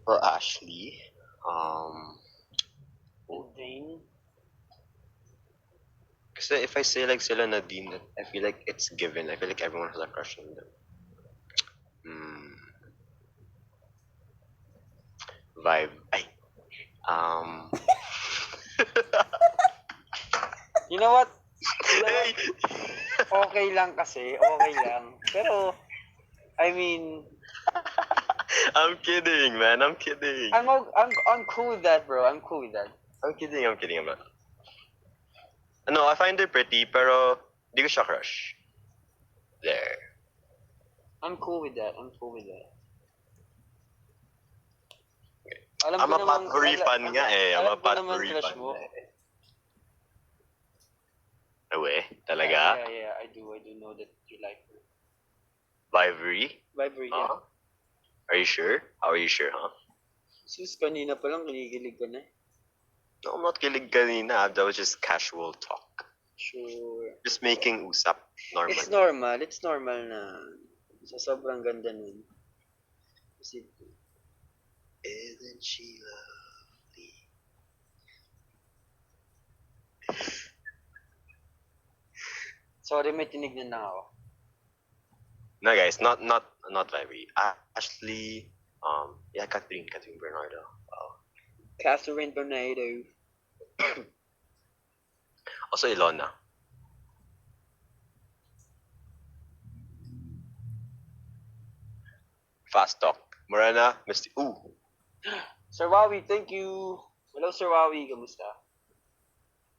For Ashley, Dane? kasi if I say like sila Nadine, I feel like it's given. I feel like everyone has a crush on them. Vibe. Ay. You know what? Hey! Okay lang kasi. Okay lang. Pero, I mean, I'm kidding, man. I'm kidding. I'm cool with that, bro. I'm cool with that. I'm kidding. I'm not. No, I find her pretty, pero di ko siya crush. There. I'm cool with that. I'm cool with that. I'm a potpourri fan nga eh. I'm a alam ko naman potpourri crush fan mo. eh. Awe, talaga? Yeah, I do know that you like her. Vibery? Vibrate, Huh? Are you sure? How are you sure, huh? Sus, kanina pa lang kinikilig ka na. No, I'm not kilig kanina. That was just casual talk. Sure. Just making usap. Normal. It's normal na sa sobrang ganda nun. Kasi, Isn't she lovely? sorry, may tinignan lang ako. No, guys, not Vibery. Ashley, yeah, Catherine Bernardo. Wow. Catherine Tornado. Also Ilona. Fast talk. Morena, Misty. Ooh. Sir Wawi, thank you. Hello, Sir Wawi. Kamusta?